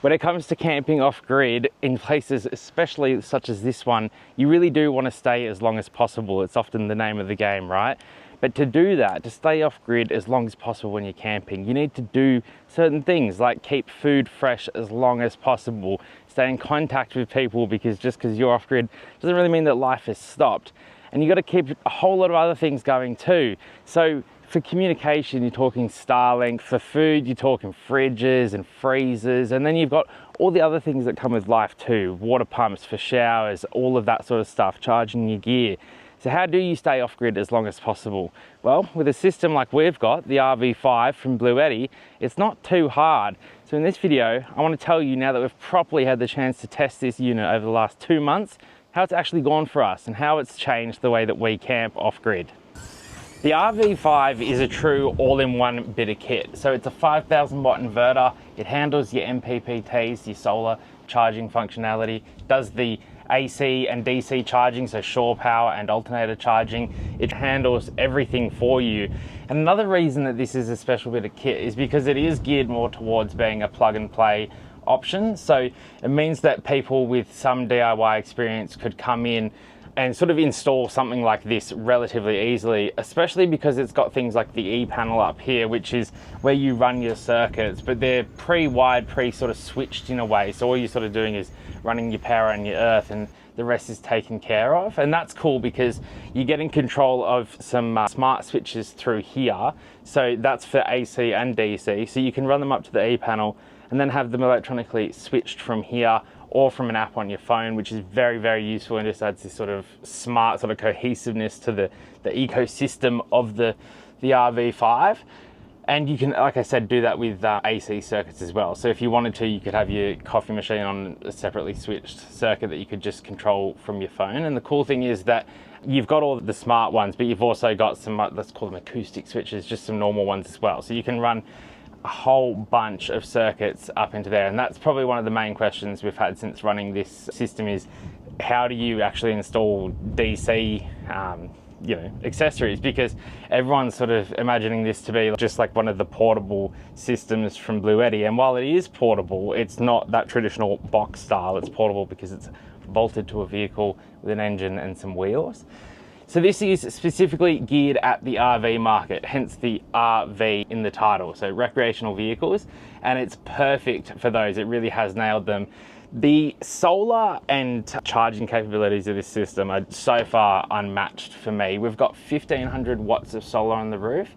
When it comes to camping off-grid in places especially such as this one, you really do want to stay as long as possible. It's often the name of the game, right? But to do that, to stay off-grid as long as possible when you're camping, you need to do certain things like keep food fresh as long as possible, stay in contact with people, because just because you're off-grid doesn't really mean that life has stopped. And you got to keep a whole lot of other things going too. So for communication, you're talking Starlink. For food, you're talking fridges and freezers. And then you've got all the other things that come with life too. Water pumps for showers, all of that sort of stuff, charging your gear. So how do you stay off-grid as long as possible? Well, with a system like we've got, the RV5 from Bluetti, it's not too hard. So in this video, I want to tell you, now that we've properly had the chance to test this unit over the last 2 months, how it's actually gone for us and how it's changed the way that we camp off-grid. The RV5 is a true all-in-one bit of kit. So it's a 5,000 watt inverter. It handles your MPPTs, your solar charging functionality, does the AC and DC charging, so shore power and alternator charging. It handles everything for you. And another reason that this is a special bit of kit is because it is geared more towards being a plug and play option. So it means that people with some DIY experience could come in and sort of install something like this relatively easily, especially because it's got things like the E panel up here, which is where you run your circuits, but they're pre-wired, sort of switched in a way. So all you're sort of doing is running your power and your earth, and the rest is taken care of. And that's cool because you're getting control of some smart switches through here. So that's for AC and DC. So you can run them up to the E panel and then have them electronically switched from here or from an app on your phone, which is very, very useful and just adds this sort of smart sort of cohesiveness to the ecosystem of the RV5. And you can, like I said, do that with AC circuits as well. So if you wanted to, you could have your coffee machine on a separately switched circuit that you could just control from your phone. And the cool thing is that you've got all the smart ones, but you've also got some, let's call them acoustic switches, just some normal ones as well. So you can run a whole bunch of circuits up into there. And that's probably one of the main questions we've had since running this system is, how do you actually install DC accessories? Because everyone's sort of imagining this to be just like one of the portable systems from Bluetti. And while it is portable, it's not that traditional box style. It's portable because it's bolted to a vehicle with an engine and some wheels. So this is specifically geared at the RV market, hence the RV in the title, so recreational vehicles, and it's perfect for those. It really has nailed them. The solar and charging capabilities of this system are so far unmatched for me. We've got 1,500 watts of solar on the roof,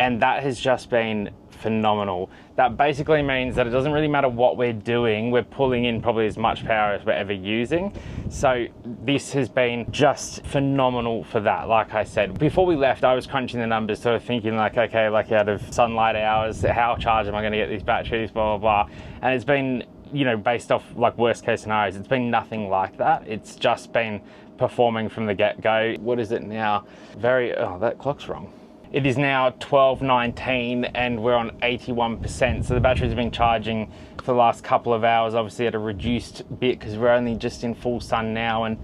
and that has just been phenomenal. That basically means that it doesn't really matter what we're doing, we're pulling in probably as much power as we're ever using. So this has been just phenomenal for that. Like I said, before we left, I was crunching the numbers, sort of thinking like, okay, like out of sunlight hours, how charged am I going to get these batteries, blah, blah, blah. And it's been, based off like worst case scenarios, it's been nothing like that. It's just been performing from the get-go. What is it now? That clock's wrong. It is now 12:19 and we're on 81%. So the batteries have been charging for the last couple of hours, obviously at a reduced bit because we're only just in full sun now, and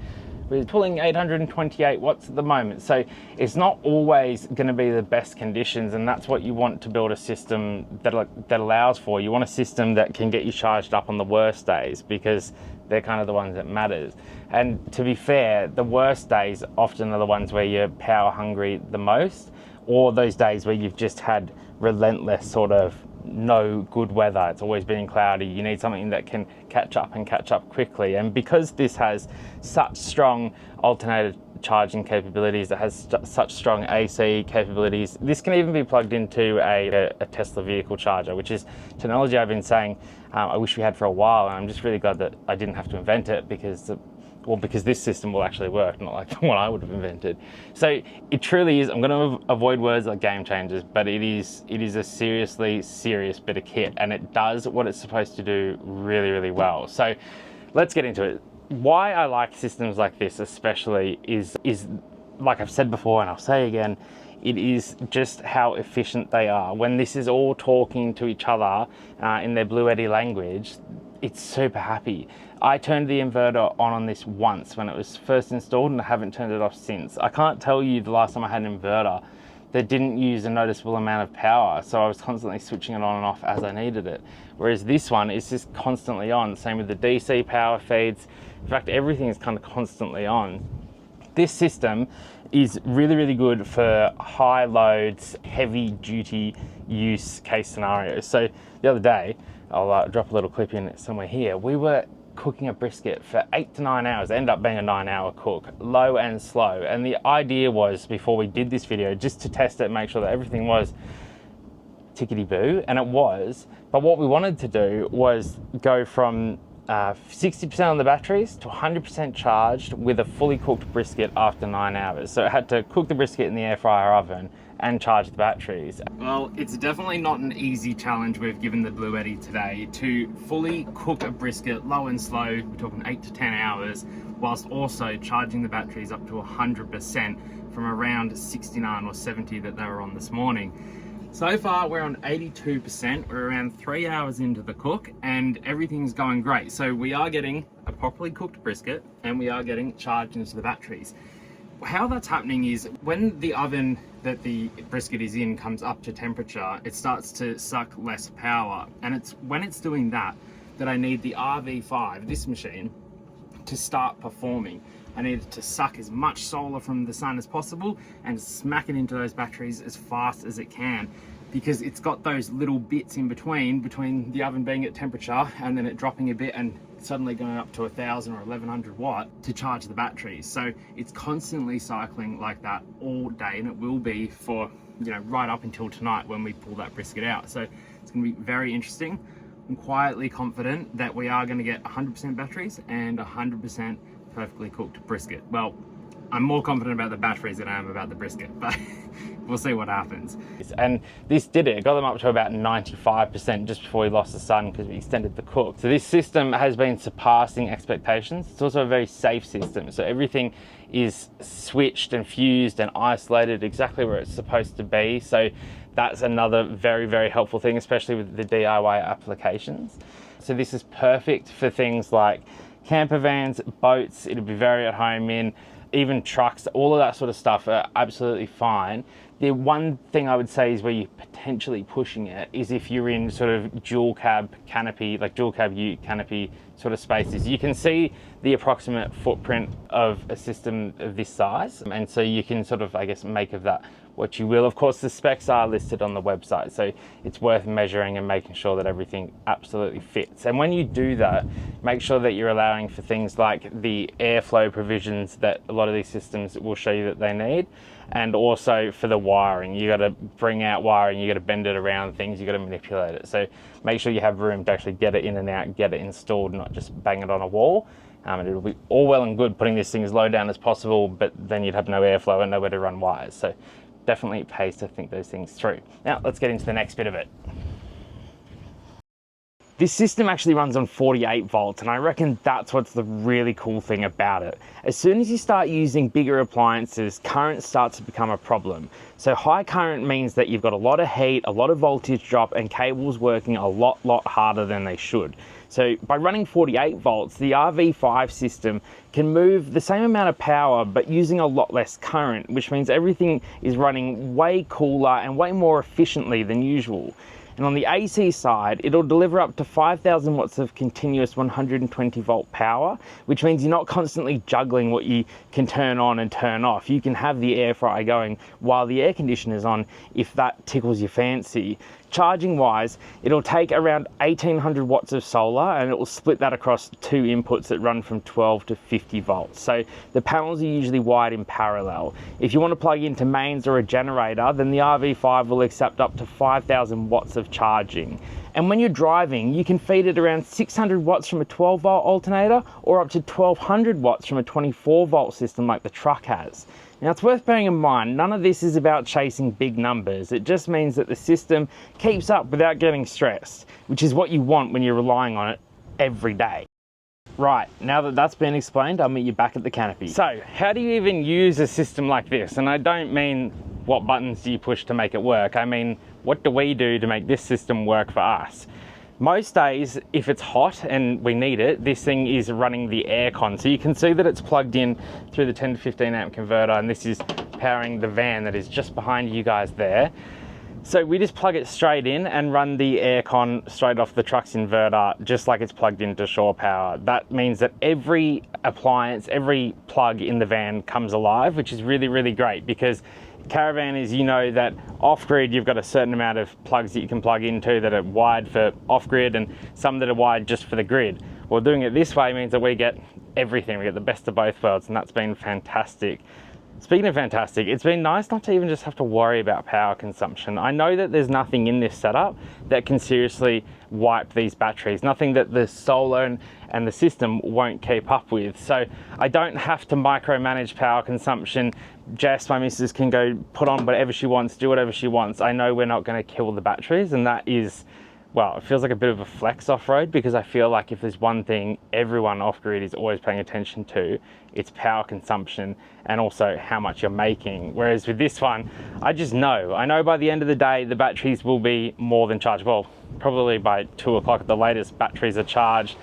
we're pulling 828 watts at the moment. So it's not always going to be the best conditions, and that's what you want to build a system that allows for. You want a system that can get you charged up on the worst days, because they're kind of the ones that matters. And to be fair, the worst days often are the ones where you're power hungry the most, or those days where you've just had relentless sort of no good weather. It's always been cloudy. You need something that can catch up quickly. And because this has such strong alternator charging capabilities, it has such strong AC capabilities, this can even be plugged into a Tesla vehicle charger, which is technology I've been saying I wish we had for a while. And I'm just really glad that I didn't have to invent it, because this system will actually work, not like the one I would have invented. So it truly is, I'm going to avoid words like game changers, but it is a seriously serious bit of kit, and it does what it's supposed to do really, really well. So let's get into it. Why I like systems like this especially is like I've said before, and I'll say again, it is just how efficient they are. When this is all talking to each other in their Bluetti language, it's super happy. I turned the inverter on this once when it was first installed, and I haven't turned it off since. I can't tell you the last time I had an inverter that didn't use a noticeable amount of power. So I was constantly switching it on and off as I needed it. Whereas this one is just constantly on. Same with the DC power feeds. In fact, everything is kind of constantly on. This system is really, really good for high loads, heavy duty use case scenarios. So the other day, I'll drop a little clip in somewhere here. We were cooking a brisket for 8 to 9 hours. It ended up being a 9-hour cook, low and slow. And the idea was, before we did this video, just to test it, make sure that everything was tickety-boo, and it was. But what we wanted to do was go from 60% on the batteries to 100% charged with a fully cooked brisket after 9 hours. So it had to cook the brisket in the air fryer oven and charge the batteries. Well, it's definitely not an easy challenge we've given the Bluetti today to fully cook a brisket low and slow, we're talking 8 to 10 hours, whilst also charging the batteries up to 100% from around 69 or 70 that they were on this morning. So far we're on 82%, we're around 3 hours into the cook and everything's going great. So we are getting a properly cooked brisket and we are getting charged into the batteries. How that's happening is when the oven that the brisket is in comes up to temperature, it starts to suck less power. And it's when it's doing that I need the RV5, this machine, to start performing. I need it to suck as much solar from the sun as possible and smack it into those batteries as fast as it can, because it's got those little bits in between the oven being at temperature and then it dropping a bit and suddenly going up to 1000 or 1100 watt to charge the batteries. So it's constantly cycling like that all day, and it will be for, you know, right up until tonight when we pull that brisket out. So it's going to be very interesting. I'm quietly confident that we are going to get 100% batteries and 100% perfectly cooked brisket. Well, I'm more confident about the batteries than I am about the brisket, but we'll see what happens. And this did it. It got them up to about 95% just before we lost the sun because we extended the cook. So this system has been surpassing expectations. It's also a very safe system. So everything is switched and fused and isolated exactly where it's supposed to be. So that's another very, very helpful thing, especially with the DIY applications. So this is perfect for things like camper vans, boats, it'll be very at home in, even trucks, all of that sort of stuff are absolutely fine. The one thing I would say is where you're potentially pushing it is if you're in sort of dual cab canopy, like dual cab ute canopy sort of spaces. You can see the approximate footprint of a system of this size, and so you can sort of, I guess, make of that what you will. Of course, the specs are listed on the website, so it's worth measuring and making sure that everything absolutely fits. And when you do that, make sure that you're allowing for things like the airflow provisions that a lot of these systems will show you that they need, and also for the wiring. You got to bring out wiring, you got to bend it around things, you got to manipulate it. So make sure you have room to actually get it in and out, get it installed, not just bang it on a wall. And it'll be all well and good putting this thing as low down as possible, but then you'd have no airflow and nowhere to run wires. So definitely it pays to think those things through. Now let's get into the next bit of it. This system actually runs on 48 volts, and I reckon that's what's the really cool thing about it. As soon as you start using bigger appliances, current starts to become a problem. So high current means that you've got a lot of heat, a lot of voltage drop, and cables working a lot harder than they should. So by running 48 volts, the RV5 system can move the same amount of power but using a lot less current, which means everything is running way cooler and way more efficiently than usual. And on the AC side, it'll deliver up to 5,000 watts of continuous 120 volt power, which means you're not constantly juggling what you can turn on and turn off. You can have the air fryer going while the air conditioner's on if that tickles your fancy. Charging wise, it'll take around 1800 watts of solar and it will split that across two inputs that run from 12 to 50 volts. So the panels are usually wired in parallel. If you want to plug into mains or a generator, then the RV5 will accept up to 5,000 watts of charging. And when you're driving, you can feed it around 600 watts from a 12 volt alternator or up to 1200 watts from a 24 volt system like the truck has. Now it's worth bearing in mind, none of this is about chasing big numbers. It just means that the system keeps up without getting stressed, which is what you want when you're relying on it every day. Right, now that that's been explained, I'll meet you back at the canopy. So, how do you even use a system like this? And I don't mean what buttons do you push to make it work. I mean, what do we do to make this system work for us? Most days, if it's hot and we need it, this thing is running the aircon. So you can see that it's plugged in through the 10 to 15 amp converter, and this is powering the van that is just behind you guys there. So we just plug it straight in and run the aircon straight off the truck's inverter, just like it's plugged into shore power. That means that every appliance, every plug in the van comes alive, which is really, really great, because caravan is, you know, that off-grid you've got a certain amount of plugs that you can plug into that are wired for off-grid and some that are wired just for the grid. Well, doing it this way means that we get everything. We get the best of both worlds, and that's been fantastic. Speaking of fantastic, it's been nice not to even just have to worry about power consumption. I know that there's nothing in this setup that can seriously wipe these batteries, nothing that the solar and the system won't keep up with. So I don't have to micromanage power consumption. Jess, my missus, can go put on whatever she wants, do whatever she wants. I know we're not going to kill the batteries, and that is, well, it feels like a bit of a flex off-road, because I feel like if there's one thing everyone off-grid is always paying attention to, it's power consumption and also how much you're making. Whereas with this one, I know by the end of the day, the batteries will be more than charged. Well, probably by 2 o'clock at the latest, batteries are charged.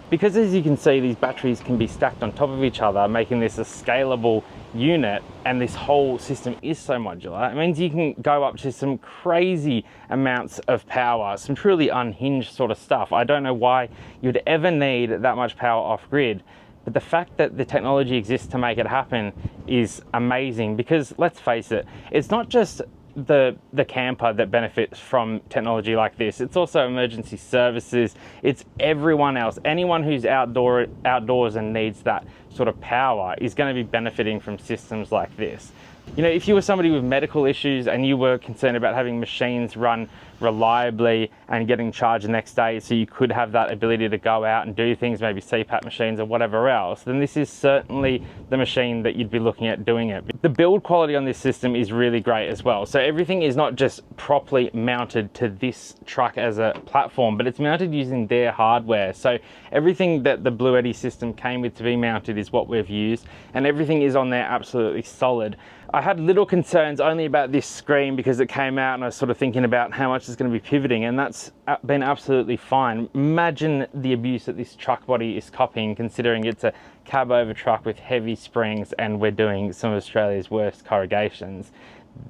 Because as you can see, these batteries can be stacked on top of each other, making this a scalable unit, and this whole system is so modular. It means you can go up to some crazy amounts of power, some truly unhinged sort of stuff. I don't know why you'd ever need that much power off grid, but the fact that the technology exists to make it happen is amazing, because let's face it, it's not just the camper that benefits from technology like this. It's also emergency services. It's everyone else. Anyone who's outdoors and needs that sort of power is going to be benefiting from systems like this. You know, if you were somebody with medical issues and you were concerned about having machines run reliably and getting charged the next day, so you could have that ability to go out and do things, maybe CPAP machines or whatever else, then this is certainly the machine that you'd be looking at doing it. The build quality on this system is really great as well. So everything is not just properly mounted to this truck as a platform, but it's mounted using their hardware. So everything that the Bluetti system came with to be mounted is what we've used, and everything is on there absolutely solid. I had little concerns only about this screen because it came out and I was sort of thinking about how much is going to be pivoting, and that's been absolutely fine. Imagine the abuse that this truck body is copying, considering it's a cab over truck with heavy springs and we're doing some of Australia's worst corrugations.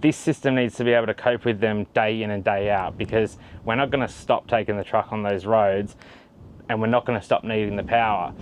This system needs to be able to cope with them day in and day out, because we're not going to stop taking the truck on those roads, and we're not going to stop needing the power.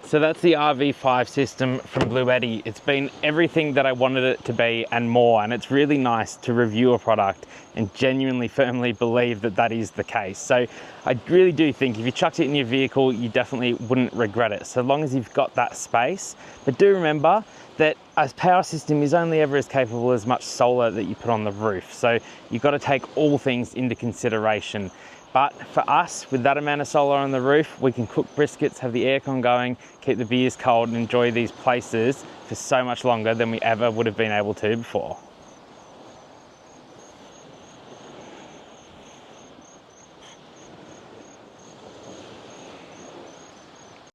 So that's the RV5 system from Bluetti. It's been everything that I wanted it to be and more, and it's really nice to review a product and genuinely, firmly believe that that is the case. So I really do think if you chucked it in your vehicle, you definitely wouldn't regret it, so long as you've got that space. But do remember that a power system is only ever as capable as much solar that you put on the roof. So you've got to take all things into consideration. But for us, with that amount of solar on the roof, we can cook briskets, have the aircon going, keep the beers cold, and enjoy these places for so much longer than we ever would have been able to before.